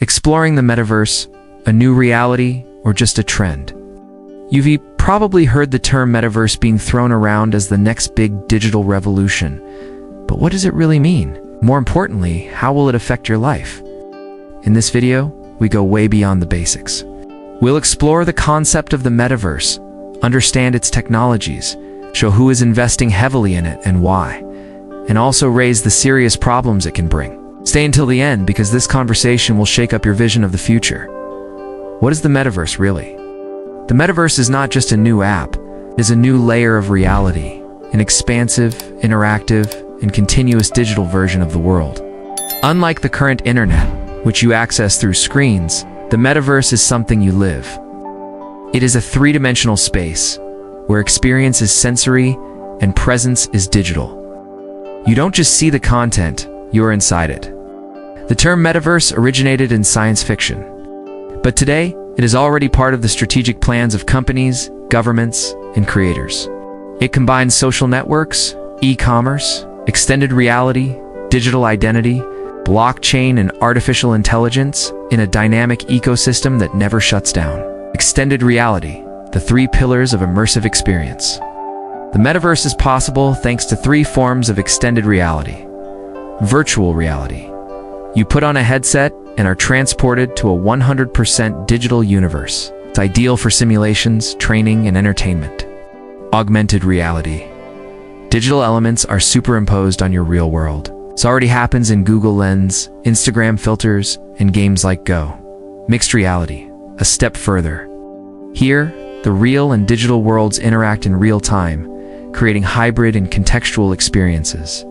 Exploring the metaverse, a new reality, or just a trend? You've probably heard the term metaverse being thrown around as the next big digital revolution. But what does it really mean? More importantly, how will it affect your life? In this video, we go way beyond the basics. We'll explore the concept of the metaverse, understand its technologies, show who is investing heavily in it and why, and also raise the serious problems it can bring. Stay until the end because this conversation will shake up your vision of the future. What is the metaverse really? The metaverse is not just a new app, it is a new layer of reality, an expansive, interactive, and continuous digital version of the world. Unlike the current internet, which you access through screens, the metaverse is something you live. It is a three-dimensional space, where experience is sensory and presence is digital. You don't just see the content, you're inside it. The term metaverse originated in science fiction, but today it is already part of the strategic plans of companies, governments, and creators. It combines social networks, e-commerce, extended reality, digital identity, blockchain, and artificial intelligence in a dynamic ecosystem that never shuts down. Extended reality, the three pillars of immersive experience. The metaverse is possible thanks to three forms of extended reality. Virtual reality. You put on a headset and are transported to a 100% digital universe. It's ideal for simulations, training, and entertainment. Augmented reality. Digital elements are superimposed on your real world. This already happens in Google Lens, Instagram filters, and games like Go. Mixed reality. A step further. Here, the real and digital worlds interact in real time, creating hybrid and contextual experiences.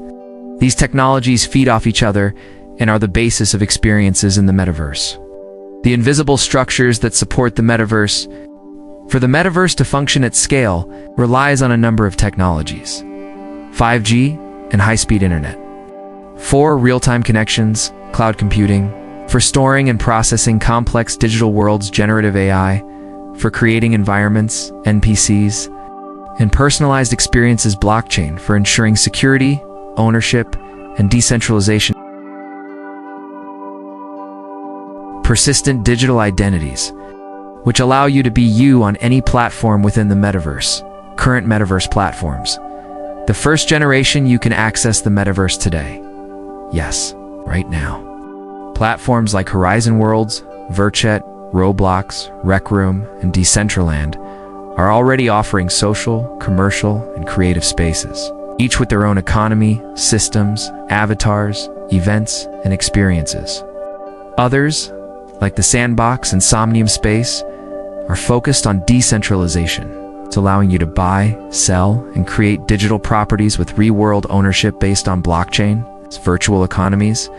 These technologies feed off each other and are the basis of experiences in the metaverse. The invisible structures that support the metaverse. For the metaverse to function at scale, relies on a number of technologies. 5G and high-speed internet. 4 real-time connections, cloud computing. For storing and processing complex digital worlds, generative AI. For creating environments, NPCs. And personalized experiences, blockchain, for ensuring security, ownership, and decentralization. Persistent digital identities, which allow you to be you on any platform within the metaverse. Current metaverse platforms. The first generation you can access the metaverse today. Yes, right now. Platforms like Horizon Worlds, Veret, Roblox, Recck Room, and Decentraland are already offering social, commercial, and creative spaces, each with their own economy, systems, avatars, events, and experiences. Others, like the Sandbox and Somnium space, are focused on decentralization. It's allowing you to buy, sell, and create digital properties with real-world ownership based on blockchain. It's virtual economies.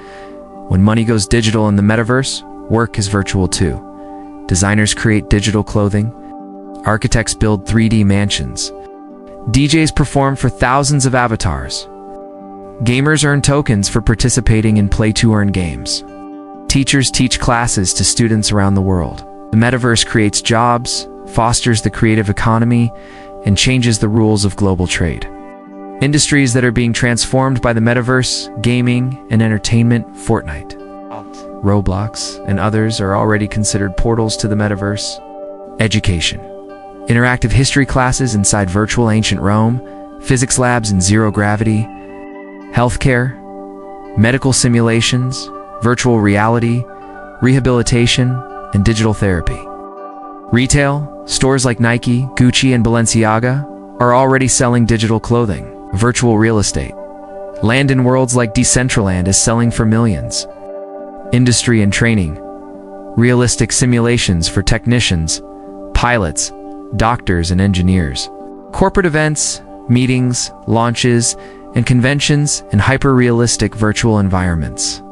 When money goes digital in the metaverse, work is virtual too. Designers create digital clothing. Architects build 3D mansions. DJs perform for thousands of avatars. Gamers earn tokens for participating in play-to-earn games. Teachers teach classes to students around the world. The metaverse creates jobs, fosters the creative economy, and changes the rules of global trade. Industries that are being transformed by the metaverse, gaming and entertainment, Fortnite, Roblox, and others are already considered portals to the metaverse. Education. Interactive history classes inside virtual ancient Rome, physics labs in zero gravity, healthcare, medical simulations, virtual reality, rehabilitation, and digital therapy. Retail, stores like Nike, Gucci, and Balenciaga are already selling digital clothing. Virtual real estate. Land in worlds like Decentraland is selling for millions. Industry and training. Realistic simulations for technicians, pilots, doctors, and engineers. Corporate events, meetings, launches, and conventions in hyper-realistic virtual environments.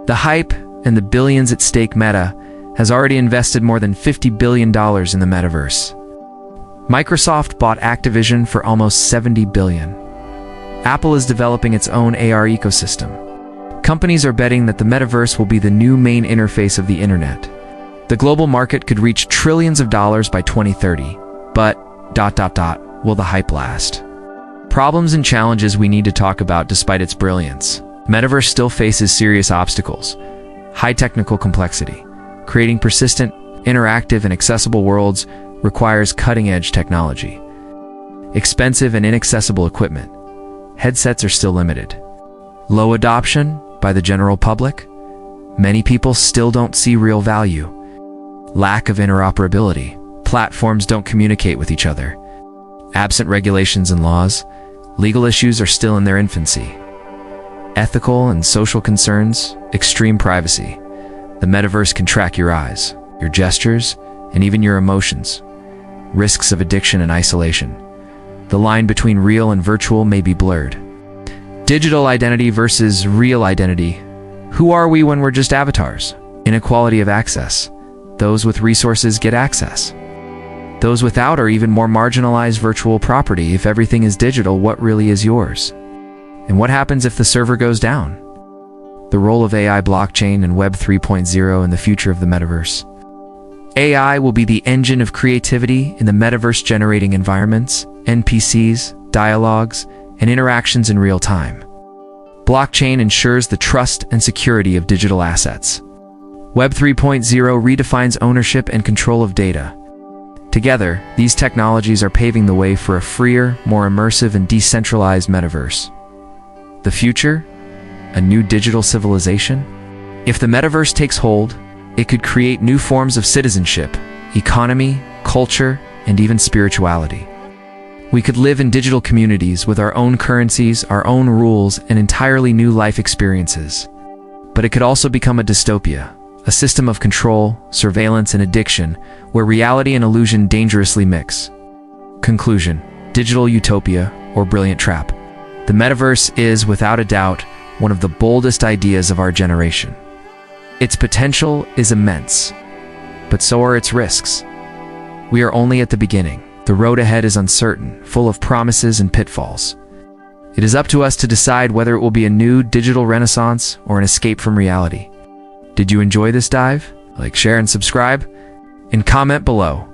The hype and the billions at stake. Meta has already invested more than $50 billion in the metaverse. Microsoft bought Activision for almost $70 billion. Apple is developing its own AR ecosystem. Companies are betting that the metaverse will be the new main interface of the internet. The global market could reach trillions of dollars by 2030, but ... will the hype last? Problems and challenges we need to talk about despite its brilliance. Metaverse still faces serious obstacles. high technical complexity. Creating persistent, interactive, and accessible worlds requires cutting-edge technology. Expensive and inaccessible equipment. Headsets are still limited. Low adoption by the general public. Many people still don't see real value. Lack of interoperability. Platforms don't communicate with each other. Absent regulations and laws, legal issues are still in their infancy. Ethical and social concerns, extreme privacy. The metaverse can track your eyes, your gestures, and even your emotions. Risks of addiction and isolation. The line between real and virtual may be blurred. Digital identity versus real identity. Who are we when we're just avatars? Inequality of access. Those with resources get access. Those without are even more marginalized. Virtual property. If everything is digital, what really is yours? And what happens if the server goes down? The role of AI, blockchain, and Web 3.0 in the future of the metaverse. AI will be the engine of creativity in the metaverse, generating environments, NPCs, dialogues, and interactions in real time. Blockchain ensures the trust and security of digital assets. Web 3.0 redefines ownership and control of data. Together, these technologies are paving the way for a freer, more immersive, and decentralized metaverse. The future? A new digital civilization? If the metaverse takes hold, it could create new forms of citizenship, economy, culture, and even spirituality. We could live in digital communities with our own currencies, our own rules, and entirely new life experiences. But it could also become a dystopia, a system of control, surveillance, and addiction, where reality and illusion dangerously mix. Conclusion: digital utopia or brilliant trap. The metaverse is, without a doubt, one of the boldest ideas of our generation. Its potential is immense, but so are its risks. We are only at the beginning. The road ahead is uncertain, full of promises and pitfalls. It is up to us to decide whether it will be a new digital renaissance or an escape from reality. Did you enjoy this dive? Like, share, and subscribe? And comment below.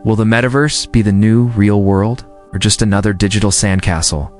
Will the metaverse be the new real world, or just another digital sandcastle